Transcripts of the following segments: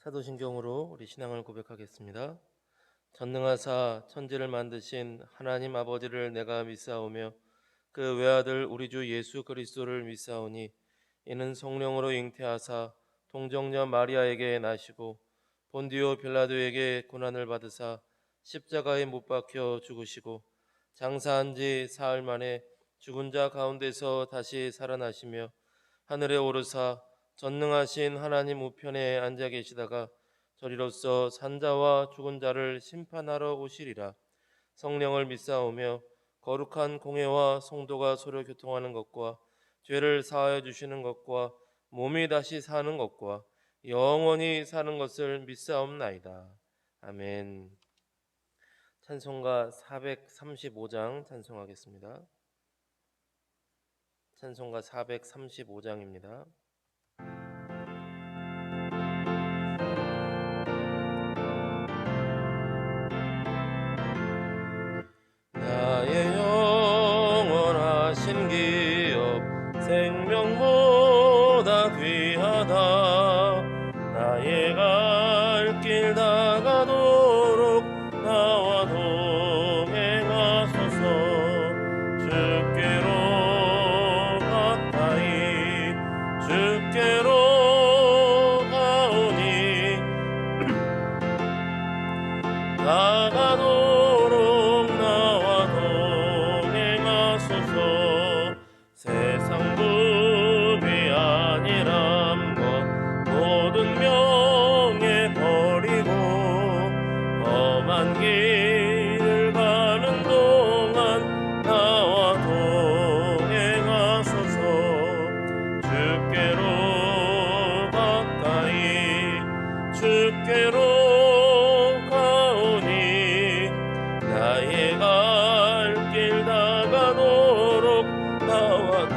사도신경으로 우리 신앙을 고백하겠습니다. 전능하사 천지를 만드신 하나님 아버지를 내가 믿사오며 그 외아들 우리 주 예수 그리스도를 믿사오니 이는 성령으로 잉태하사 동정녀 마리아에게 나시고 본디오 빌라도에게 고난을 받으사 십자가에 못 박혀 죽으시고 장사한 지 사흘 만에 죽은 자 가운데서 다시 살아나시며 하늘에 오르사 전능하신 하나님 우편에 앉아 계시다가 저리로서 산자와 죽은 자를 심판하러 오시리라. 성령을 믿사오며 거룩한 공회와 성도가 서로 교통하는 것과 죄를 사하여 주시는 것과 몸이 다시 사는 것과 영원히 사는 것을 믿사옵나이다. 아멘. 찬송가 435장 찬송하겠습니다. 찬송가 435장입니다. 나의 영원하신 기업 생명보다 귀하다. 나의 갈 길 다가도록 나와 동행하소서. 주께로 가까이 주께로 가오니 다가도록 나와 동행하소서. 세상 부귀 아니란 것 모든 명예 버리고 험한 길을 가는 동안 나와 동행하소서. 주께로 가까이 주께로 나의 갈 길 다가도록 나와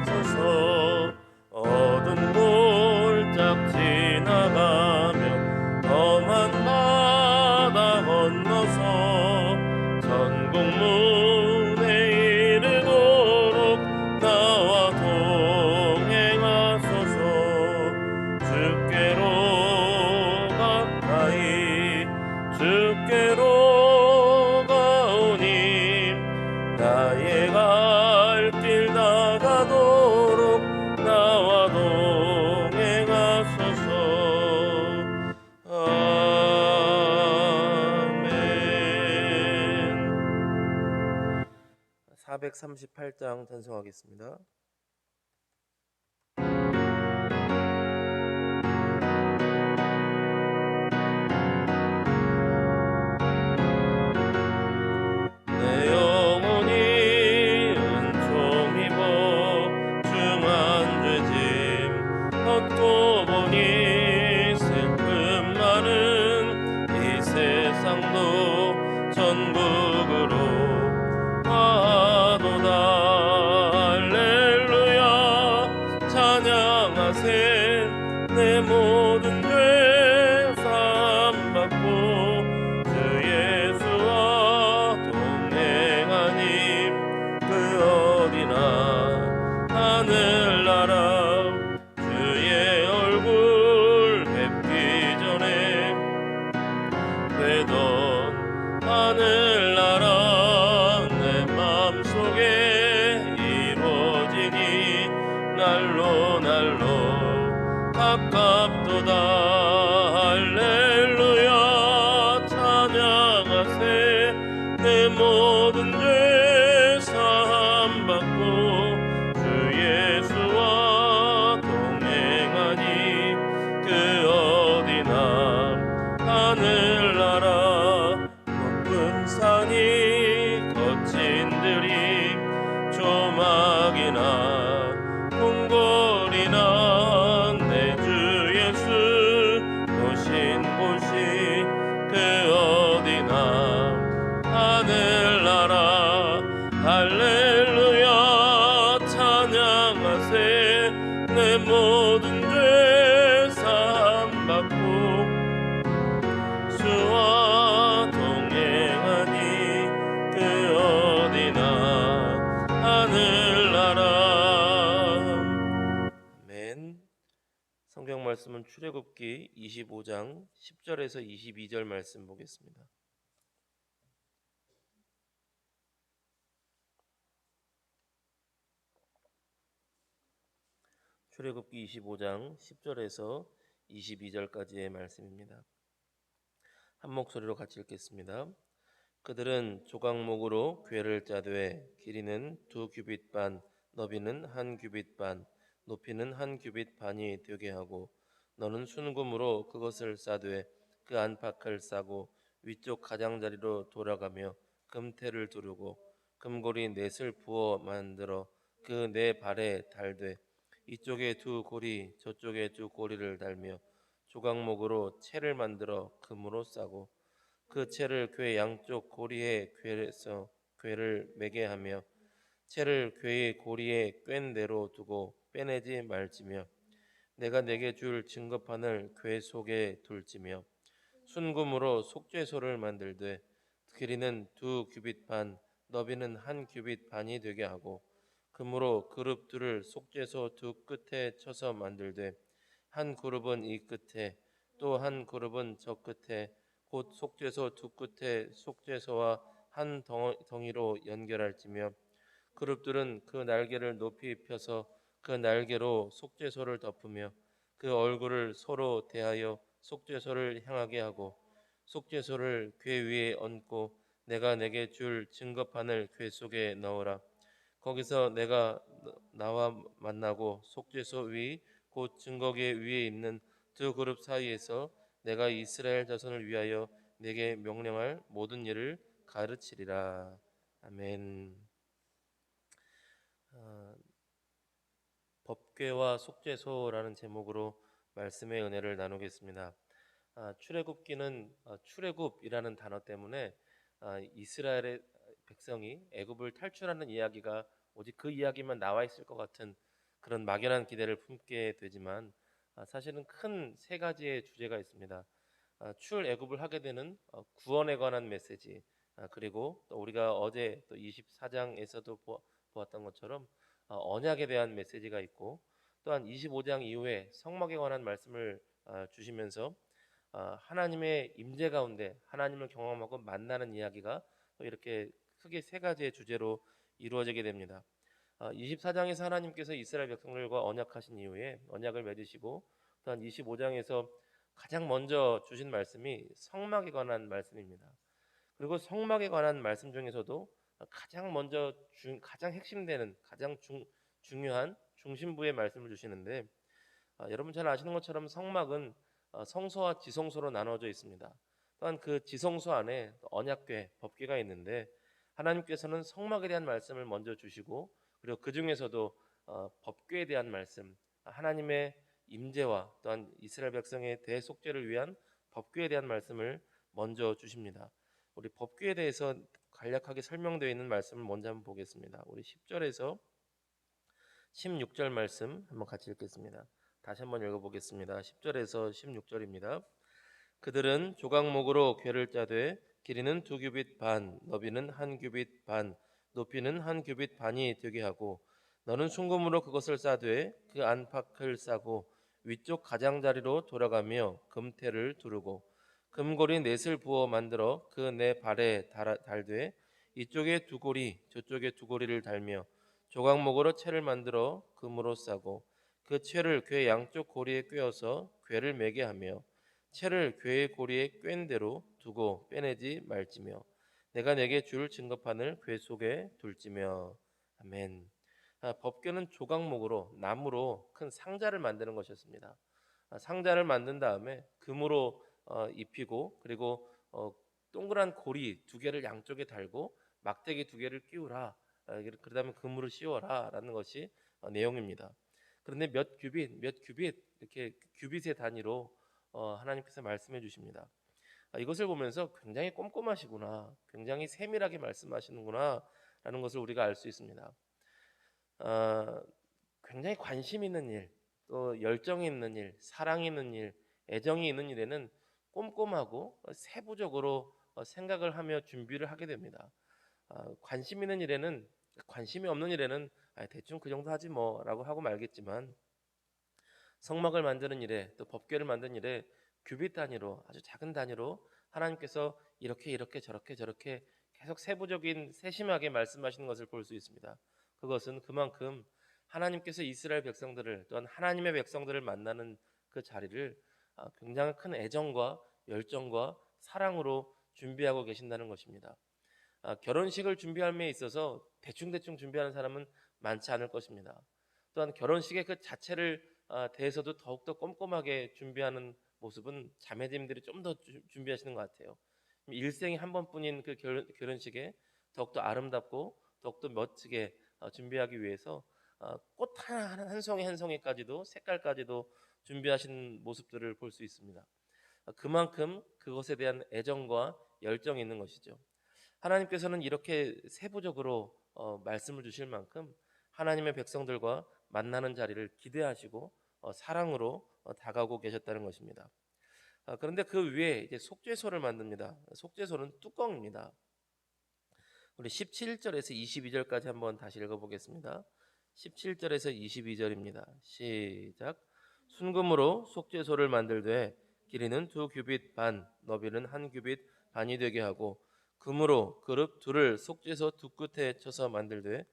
서서. 어두운 골짝 지나가며 험한 바다 건너서 천국문에 이르도록 나와 동행하소서. 주께로 가까이 주께로 가오니 나의 갈 길 다가도록 나와 동행하소서. 아멘. 438장 찬송하겠습니다. 걷고 보니 슬픔 많은 이 세상도 전국으로 가도다. 할렐루야 말씀은 출애굽기 25장 10절에서 22절 말씀 보겠습니다. 출애굽기 25장 10절에서 22절까지의 말씀입니다. 한 목소리로 같이 읽겠습니다. 그들은 조각목으로 궤를 짜되 길이는 2규빗 반, 너비는 1규빗 반, 높이는 1규빗 반이 되게 하고 너는 순금으로 그것을 싸되 그 안팎을 싸고 위쪽 가장자리로 돌아가며 금태를 두르고 금고리 넷을 부어 만들어 그 네 발에 달되 이쪽에 2고리 저쪽에 2고리를 달며 조각목으로 채를 만들어 금으로 싸고 그 채를 궤 양쪽 고리에 궤에서 궤를 매게 하며 채를 궤의 고리에 꿰는 대로 두고 빼내지 말지며 내가 내게 줄 증거판을 궤 속에 둘지며 순금으로 속죄소를 만들되 길이는 2규빗 반, 너비는 1규빗 반이 되게 하고 금으로 그룹 둘을 속죄소 두 끝에 쳐서 만들되 한 그룹은 이 끝에 또 한 그룹은 저 끝에 곧 속죄소 두 끝에 속죄소와 한 덩이로 연결할지며 그룹들은 그 날개를 높이 펴서 그 날개로 속죄소를 덮으며 그 얼굴을 서로 대하여 속죄소를 향하게 하고 속죄소를 궤 위에 얹고 내가 내게 줄 증거판을 궤 속에 넣으라. 거기서 내가 나와 만나고 속죄소 위 곧 증거궤 위에 있는 두 그룹 사이에서 내가 이스라엘 자손을 위하여 내게 명령할 모든 일을 가르치리라. 아멘. 법궤와 속죄소라는 제목으로 말씀의 은혜를 나누겠습니다. 출애굽기는 출애굽이라는 단어 때문에 이스라엘의 백성이 애굽을 탈출하는 이야기가 오직 그 이야기만 나와 있을 것 같은 그런 막연한 기대를 품게 되지만 사실은 큰 세 가지의 주제가 있습니다. 출애굽을 하게 되는 구원에 관한 메시지, 그리고 또 우리가 어제 또 24장에서도 보았던 것처럼 언약에 대한 메시지가 있고 또한 25장 이후에 성막에 관한 말씀을 주시면서 하나님의 임재 가운데 하나님을 경험하고 만나는 이야기가 또 이렇게 크게 세 가지의 주제로 이루어지게 됩니다. 24장에서 하나님께서 이스라엘 백성들과 언약하신 이후에 언약을 맺으시고 또한 25장에서 가장 먼저 주신 말씀이 성막에 관한 말씀입니다. 그리고 성막에 관한 말씀 중에서도 가장 먼저 가장 핵심되는 가장 중요한 중심부의 말씀을 주시는데 여러분 잘 아시는 것처럼 성막은 성소와 지성소로 나눠져 있습니다. 또한 그 지성소 안에 언약궤, 법궤가 있는데 하나님께서는 성막에 대한 말씀을 먼저 주시고 그리고 그 중에서도 법궤에 대한 말씀, 하나님의 임재와 또한 이스라엘 백성의 대속죄를 위한 법궤에 대한 말씀을 먼저 주십니다. 우리 법궤에 대해서 간략하게 설명되어 있는 말씀을 먼저 한번 보겠습니다. 우리 10절에서 16절 말씀 한번 같이 읽겠습니다. 다시 한번 읽어보겠습니다. 10절에서 16절입니다. 그들은 조각목으로 궤를 짜되 길이는 2규빗 반, 너비는 1규빗 반, 높이는 1규빗 반이 되게 하고 너는 순금으로 그것을 싸되 그 안팎을 싸고 위쪽 가장자리로 돌아가며 금태를 두르고 금고리 넷을 부어 만들어 그 네 발에 달되 이쪽에 2고리 저쪽에 2고리를 달며 조각목으로 채를 만들어 금으로 싸고 그 채를 궤 양쪽 고리에 꿰어서 궤를 매게 하며 채를 궤의 고리에 꿰는 대로 두고 빼내지 말지며 내가 내게 줄 증거판을 궤 속에 둘지며. 아멘. 법궤는 조각목으로 나무로 큰 상자를 만드는 것이었습니다. 상자를 만든 다음에 금으로 입히고 그리고 동그란 고리 2개를 양쪽에 달고 막대기 2개를 끼우라. 그러다면 금으로 씌워라라는 것이 내용입니다. 그런데 몇 규빗 이렇게 규빗의 단위로 하나님께서 말씀해 주십니다. 이것을 보면서 굉장히 꼼꼼하시구나, 굉장히 세밀하게 말씀하시는구나라는 것을 우리가 알 수 있습니다. 굉장히 관심 있는 일, 또 열정이 있는 일, 사랑이 있는 일, 애정이 있는 일에는 꼼꼼하고 세부적으로 생각을 하며 준비를 하게 됩니다. 관심 있는 일에는 관심이 없는 일에는 대충 그 정도 하지 뭐라고 하고 말겠지만 성막을 만드는 일에 또 법궤를 만드는 일에 규빗 단위로 아주 작은 단위로 하나님께서 이렇게 이렇게 저렇게 저렇게 계속 세부적인 세심하게 말씀하시는 것을 볼 수 있습니다. 그것은 그만큼 하나님께서 이스라엘 백성들을 또한 하나님의 백성들을 만나는 그 자리를 굉장히 큰 애정과 열정과 사랑으로 준비하고 계신다는 것입니다. 결혼식을 준비함에 있어서 대충대충 준비하는 사람은 많지 않을 것입니다. 또한 결혼식의 그 자체를 대해서도 더욱더 꼼꼼하게 준비하는 모습은 자매님들이 좀 더 준비하시는 것 같아요. 일생에 한 번뿐인 그 결혼식에 더욱더 아름답고 더욱더 멋지게 준비하기 위해서 꽃 하나 한 송이 한 송이까지도 색깔까지도 준비하신 모습들을 볼 수 있습니다. 그만큼 그것에 대한 애정과 열정이 있는 것이죠. 하나님께서는 이렇게 세부적으로 말씀을 주실 만큼 하나님의 백성들과 만나는 자리를 기대하시고 사랑으로 다가오고 계셨다는 것입니다. 그런데 그 위에 이제 속죄소를 만듭니다. 속죄소는 뚜껑입니다. 우리 17절에서 22절까지 한번 다시 읽어보겠습니다. 17절에서 22절입니다. 시작. 순금으로 속죄소를 만들되 길이는 2규빗 반, 너비는 1규빗 반이 되게 하고 금으로 그룹 둘을 속죄소 두 끝에 쳐서 만들되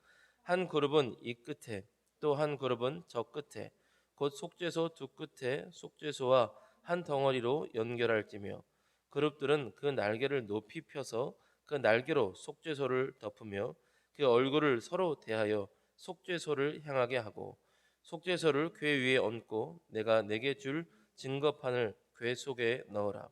한 그룹은 이 끝에 또 한 그룹은 저 끝에 곧 속죄소 두 끝에 속죄소와 한 덩어리로 연결할지며 그룹들은 그 날개를 높이 펴서 그 날개로 속죄소를 덮으며 그 얼굴을 서로 대하여 속죄소를 향하게 하고 속죄소를 궤 위에 얹고 내가 내게 줄 증거판을 궤 속에 넣어라.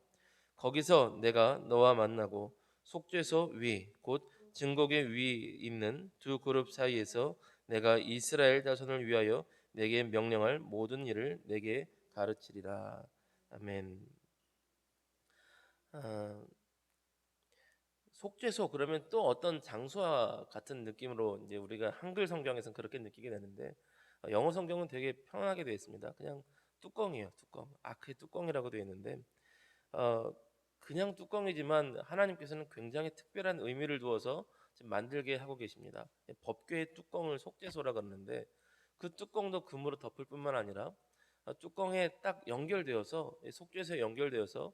거기서 내가 너와 만나고 속죄소 위 곧 증거궤 위 있는 두 그룹 사이에서 내가 이스라엘 자손을 위하여 내게 명령할 모든 일을 내게 가르치리라. 아멘. 아, 속죄소 그러면 또 어떤 장소와 같은 느낌으로 이제 우리가 한글 성경에서는 그렇게 느끼게 되는데 영어 성경은 되게 편하게 되어 있습니다. 그냥 뚜껑이에요, 뚜껑. 아크의 뚜껑이라고 되어 있는데 어, 그냥 뚜껑이지만 하나님께서는 굉장히 특별한 의미를 두어서 지금 만들게 하고 계십니다. 법궤의 뚜껑을 속죄소라 그러는데 그 뚜껑도 금으로 덮을 뿐만 아니라 뚜껑에 딱 연결되어서 속죄소에 연결되어서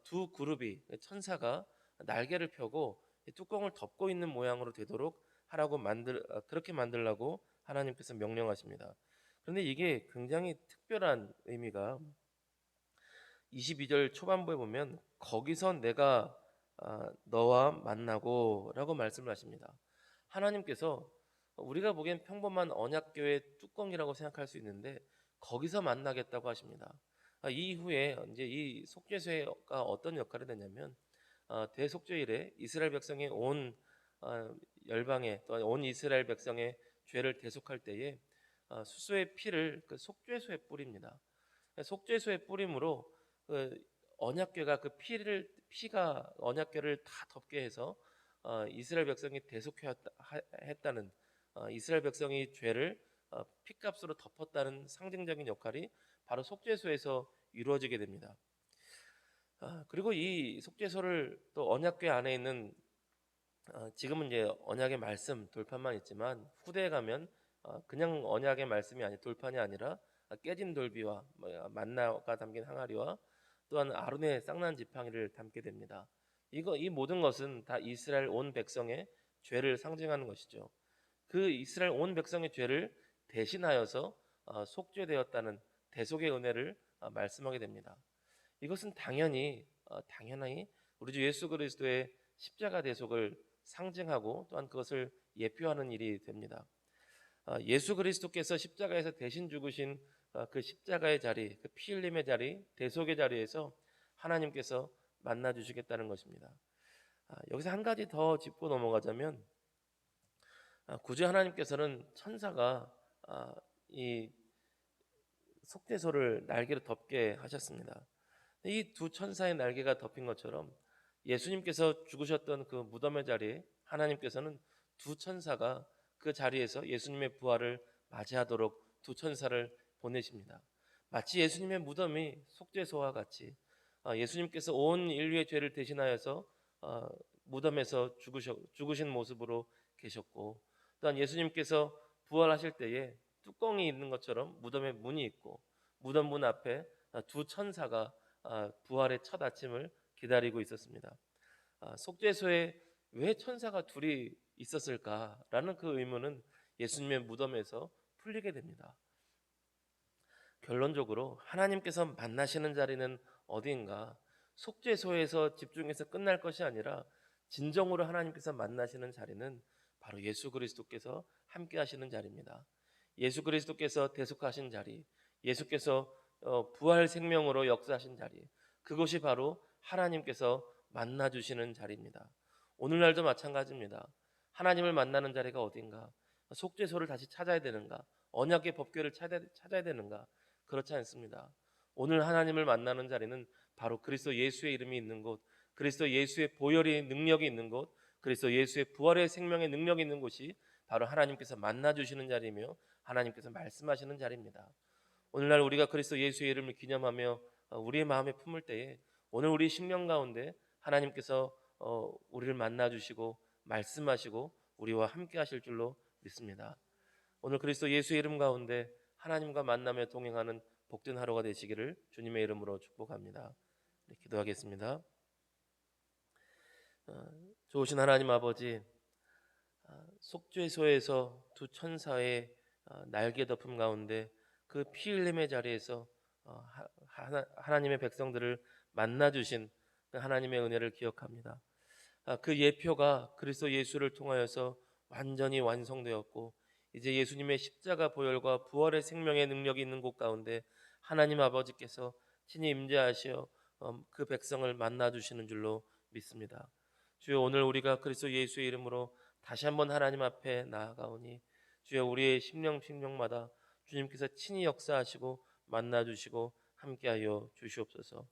두 그룹이 천사가 날개를 펴고 이 뚜껑을 덮고 있는 모양으로 되도록 하라고 그렇게 만들라고 하나님께서 명령하십니다. 그런데 이게 굉장히 특별한 의미가 22절 초반부에 보면 거기서 내가 너와 만나고라고 말씀을 하십니다. 하나님께서 우리가 보기엔 평범한 언약궤의 뚜껑이라고 생각할 수 있는데 거기서 만나겠다고 하십니다. 이후에 이제 이 속죄소가 어떤 역할이 되냐면 대속죄일에 이스라엘 백성의 온 열방에 또 온 이스라엘 백성의 죄를 대속할 때에 수수의 피를 그 속죄소에 뿌립니다. 속죄소에 뿌림으로 그 언약궤가 그 피가 언약궤를 다 덮게 해서 이스라엘 백성이 대속했다는 이스라엘 백성이 죄를 피값으로 덮었다는 상징적인 역할이 바로 속죄소에서 이루어지게 됩니다. 그리고 이 속죄소를 또 언약궤 안에 있는 지금은 이제 언약의 말씀 돌판만 있지만 후대에 가면 그냥 언약의 말씀이 아니 돌판이 아니라 깨진 돌비와 만나가 담긴 항아리와 또한 아론의 쌍난 지팡이를 담게 됩니다. 이 모든 것은 다 이스라엘 온 백성의 죄를 상징하는 것이죠. 그 이스라엘 온 백성의 죄를 대신하여서 속죄되었다는 대속의 은혜를 말씀하게 됩니다. 이것은 당연히 우리 주 예수 그리스도의 십자가 대속을 상징하고 또한 그것을 예표하는 일이 됩니다. 예수 그리스도께서 십자가에서 대신 죽으신 그 십자가의 자리, 그 피 흘림의 자리, 대속의 자리에서 하나님께서 만나 주시겠다는 것입니다. 여기서 한 가지 더 짚고 넘어가자면 구주 하나님께서는 천사가 이 속죄소를 날개로 덮게 하셨습니다. 이 두 천사의 날개가 덮인 것처럼 예수님께서 죽으셨던 그 무덤의 자리에 하나님께서는 두 천사가 그 자리에서 예수님의 부활을 맞이하도록 두 천사를 보내십니다. 마치 예수님의 무덤이 속죄소와 같이 예수님께서 온 인류의 죄를 대신하여서 무덤에서 죽으신 모습으로 계셨고 또한 예수님께서 부활하실 때에 뚜껑이 있는 것처럼 무덤에 문이 있고 무덤 문 앞에 두 천사가 부활의 첫 아침을 기다리고 있었습니다. 속죄소에 왜 천사가 둘이 있었을까라는 그 의문은 예수님의 무덤에서 풀리게 됩니다. 결론적으로 하나님께서 만나시는 자리는 어디인가? 속죄소에서 집중해서 끝날 것이 아니라 진정으로 하나님께서 만나시는 자리는 바로 예수 그리스도께서 함께 하시는 자리입니다. 예수 그리스도께서 대속하신 자리, 예수께서 부활 생명으로 역사하신 자리, 그것이 바로 하나님께서 만나 주시는 자리입니다. 오늘날도 마찬가지입니다. 하나님을 만나는 자리가 어딘가? 속죄소를 다시 찾아야 되는가? 언약의 법궤를 찾아야 되는가? 그렇지 않습니다. 오늘 하나님을 만나는 자리는 바로 그리스도 예수의 이름이 있는 곳, 그리스도 예수의 보혈의 능력이 있는 곳, 그리스도 예수의 부활의 생명의 능력이 있는 곳이 바로 하나님께서 만나 주시는 자리이며 하나님께서 말씀하시는 자리입니다. 오늘날 우리가 그리스도 예수의 이름을 기념하며 우리의 마음에 품을 때에 오늘 우리 심령 가운데 하나님께서 우리를 만나 주시고 말씀하시고 우리와 함께 하실 줄로 믿습니다. 오늘 그리스도 예수의 이름 가운데 하나님과 만나며 동행하는 복된 하루가 되시기를 주님의 이름으로 축복합니다. 네, 기도하겠습니다. 좋으신 하나님 아버지, 속죄소에서 두 천사의 날개 덮음 가운데 그 피 흘림의 자리에서 하나님의 백성들을 만나 주신 그 하나님의 은혜를 기억합니다. 그 예표가 그리스도 예수를 통하여서 완전히 완성되었고 이제 예수님의 십자가 보혈과 부활의 생명의 능력이 있는 곳 가운데 하나님 아버지께서 친히 임재하시어 그 백성을 만나 주시는 줄로 믿습니다. 주여, 오늘 우리가 그리스도 예수의 이름으로 다시 한번 하나님 앞에 나아가오니 주여, 우리의 심령마다 주님께서 친히 역사하시고 만나 주시고 함께하여 주시옵소서.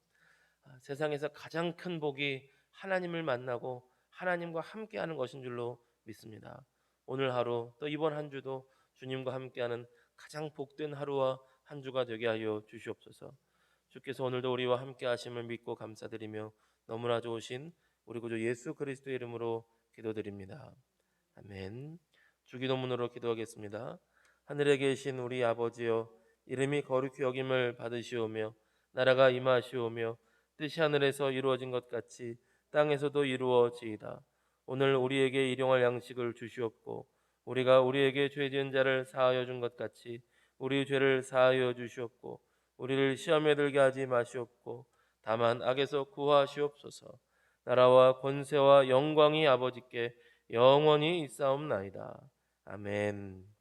세상에서 가장 큰 복이 하나님을 만나고 하나님과 함께하는 것인 줄로 믿습니다. 오늘 하루 또 이번 한 주도 주님과 함께하는 가장 복된 하루와 한 주가 되게 하여 주시옵소서. 주께서 오늘도 우리와 함께하심을 믿고 감사드리며 너무나 좋으신 우리 구주 예수 그리스도의 이름으로 기도드립니다. 아멘. 주기도문으로 기도하겠습니다. 하늘에 계신 우리 아버지여, 이름이 거룩히 여김을 받으시오며 나라가 임하시오며 뜻이 하늘에서 이루어진 것 같이 땅에서도 이루어지이다. 오늘 우리에게 일용할 양식을 주시옵고 우리가 우리에게 죄 지은 자를 사하여 준 것 같이 우리 죄를 사하여 주시옵고 우리를 시험에 들게 하지 마시옵고 다만 악에서 구하시옵소서. 나라와 권세와 영광이 아버지께 영원히 있사옵나이다. 아멘.